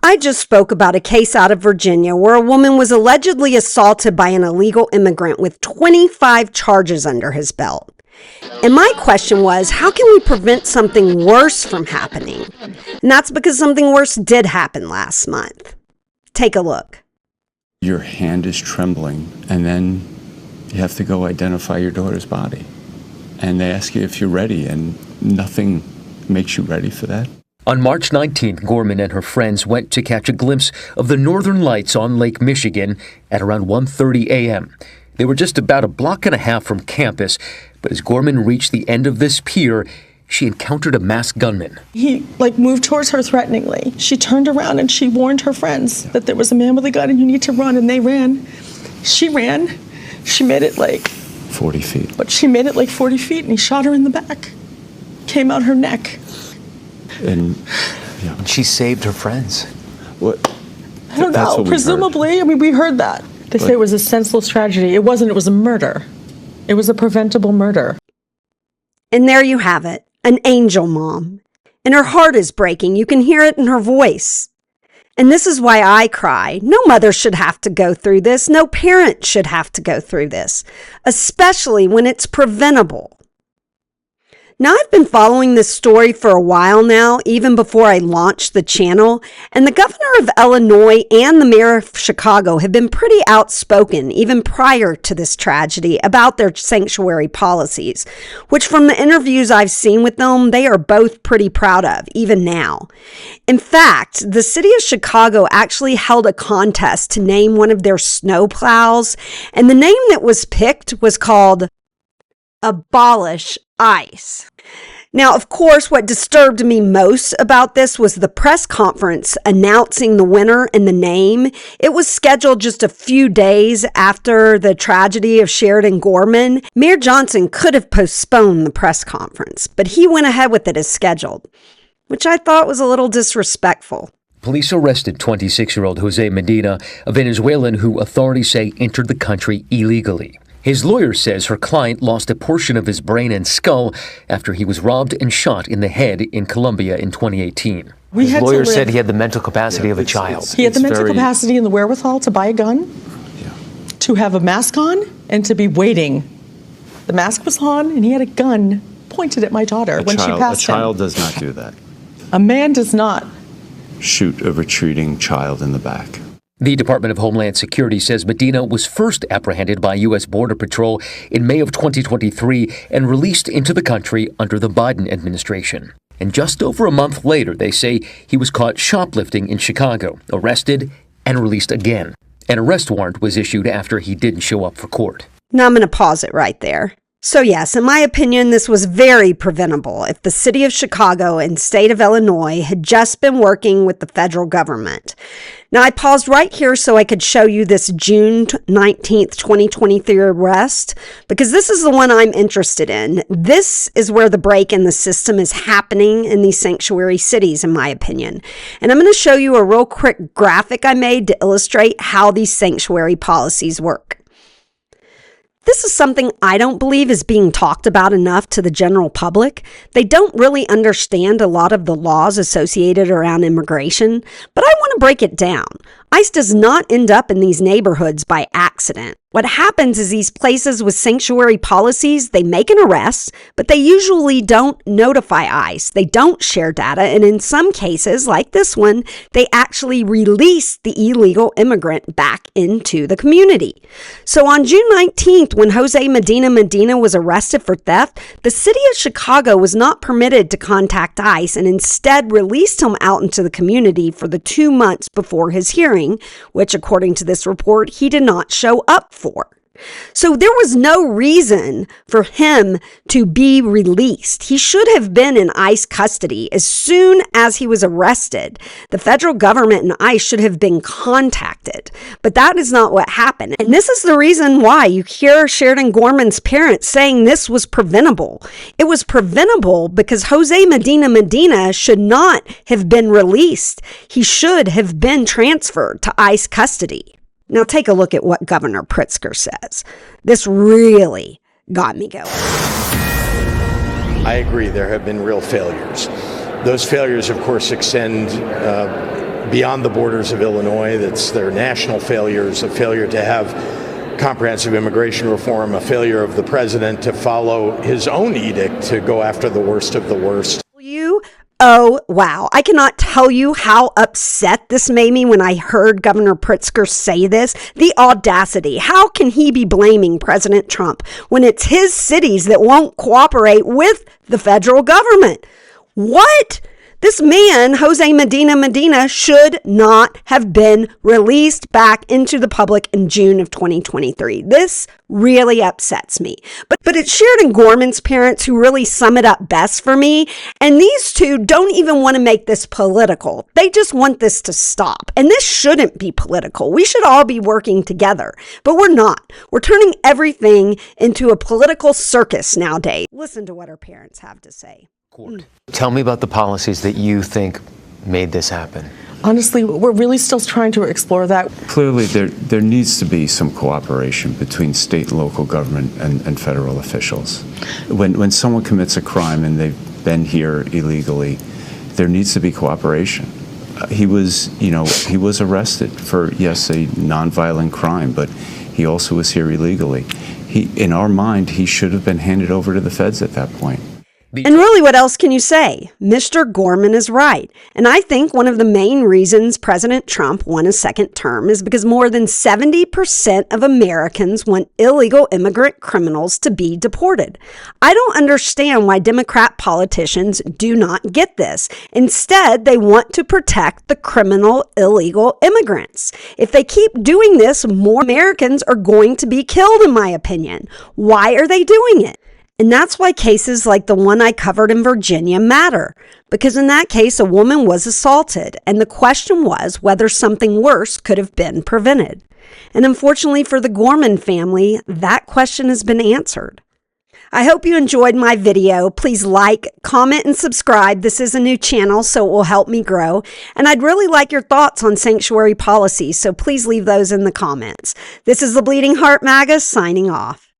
I just spoke about a case out of Virginia where a woman was allegedly assaulted by an illegal immigrant with 25 charges under his belt. And my question was, how can we prevent something worse from happening? And that's because something worse did happen last month. Take a look. Your hand is trembling, and then you have to go identify your daughter's body. And they ask you if you're ready, and nothing makes you ready for that. On March 19th, Gorman and her friends went to catch a glimpse of the northern lights on Lake Michigan at around 1:30 a.m. They were just about a block and a half from campus, but as Gorman reached the end of this pier, she encountered a masked gunman. He moved towards her threateningly. She turned around and she warned her friends that there was a man with a gun and you need to run, and they ran. She ran. She made it 40 feet. But she made it 40 feet, and he shot her in the back. Came out her neck. And she saved her friends. What? I don't know. Presumably, we heard that. They say it was a senseless tragedy. It wasn't. It was a murder. It was a preventable murder. And there you have it, an angel mom. And her heart is breaking. You can hear it in her voice. And this is why I cry. No mother should have to go through this. No parent should have to go through this, especially when it's preventable. Now, I've been following this story for a while now, even before I launched the channel, and the governor of Illinois and the mayor of Chicago have been pretty outspoken, even prior to this tragedy, about their sanctuary policies, which from the interviews I've seen with them, they are both pretty proud of, even now. In fact, the city of Chicago actually held a contest to name one of their snowplows, and the name that was picked was called Abolish ICE. Now, of course, what disturbed me most about this was the press conference announcing the winner and the name. It was scheduled just a few days after the tragedy of Sheridan Gorman. Mayor Johnson could have postponed the press conference, but he went ahead with it as scheduled, which I thought was a little disrespectful. Police arrested 26-year-old Jose Medina, a Venezuelan who authorities say entered the country illegally. His lawyer says her client lost a portion of his brain and skull after he was robbed and shot in the head in Colombia in 2018. His lawyer said he had the mental capacity of a child. He had the mental capacity and the wherewithal to buy a gun, to have a mask on, and to be waiting. The mask was on, and he had a gun pointed at my daughter when she passed him. A child does not do that. A man does not shoot a retreating child in the back. The Department of Homeland Security says Medina was first apprehended by U.S. Border Patrol in May of 2023 and released into the country under the Biden administration. And just over a month later, they say he was caught shoplifting in Chicago, arrested, and released again. An arrest warrant was issued after he didn't show up for court. Now I'm going to pause it right there. So yes, in my opinion, this was very preventable if the city of Chicago and state of Illinois had just been working with the federal government. Now I paused right here so I could show you this June 19th, 2023 arrest, because this is the one I'm interested in. This is where the break in the system is happening in these sanctuary cities, in my opinion. And I'm going to show you a real quick graphic I made to illustrate how these sanctuary policies work. This is something I don't believe is being talked about enough to the general public. They don't really understand a lot of the laws associated around immigration, but I want to break it down. ICE does not end up in these neighborhoods by accident. What happens is these places with sanctuary policies, they make an arrest, but they usually don't notify ICE. They don't share data, and in some cases, like this one, they actually release the illegal immigrant back into the community. So on June 19th, when Jose Medina was arrested for theft, the city of Chicago was not permitted to contact ICE and instead released him out into the community for the 2 months before his hearing, which according to this report, he did not show up for. So there was no reason for him to be released. He should have been in ICE custody as soon as he was arrested. The federal government and ICE should have been contacted, but that is not what happened. And this is the reason why you hear Sheridan Gorman's parents saying this was preventable. It was preventable because Jose Medina should not have been released. He should have been transferred to ICE custody. Now take a look at what Governor Pritzker says. This really got me going. I agree, there have been real failures. Those failures, of course, extend beyond the borders of Illinois. That's their national failures, a failure to have comprehensive immigration reform, a failure of the president to follow his own edict to go after the worst of the worst. Oh, wow. I cannot tell you how upset this made me when I heard Governor Pritzker say this. The audacity. How can he be blaming President Trump when it's his cities that won't cooperate with the federal government? What? This man, Jose Medina, should not have been released back into the public in June of 2023. This really upsets me. But it's Sheridan Gorman's parents who really sum it up best for me. And these two don't even want to make this political. They just want this to stop. And this shouldn't be political. We should all be working together. But we're not. We're turning everything into a political circus nowadays. Listen to what our parents have to say. Tell me about the policies that you think made this happen. Honestly, we're really still trying to explore that. Clearly, there needs to be some cooperation between state and local government and federal officials. When someone commits a crime and they've been here illegally, there needs to be cooperation. He was arrested for, yes, a nonviolent crime, but he also was here illegally. In our mind, he should have been handed over to the feds at that point. And really, what else can you say? Mr. Gorman is right. And I think one of the main reasons President Trump won a second term is because more than 70% of Americans want illegal immigrant criminals to be deported. I don't understand why Democrat politicians do not get this. Instead, they want to protect the criminal illegal immigrants. If they keep doing this, more Americans are going to be killed, in my opinion. Why are they doing it? And that's why cases like the one I covered in Virginia matter, because in that case, a woman was assaulted, and the question was whether something worse could have been prevented. And unfortunately for the Gorman family, that question has been answered. I hope you enjoyed my video. Please like, comment, and subscribe. This is a new channel, so it will help me grow. And I'd really like your thoughts on sanctuary policy, so please leave those in the comments. This is the Bleeding Heart MAGA signing off.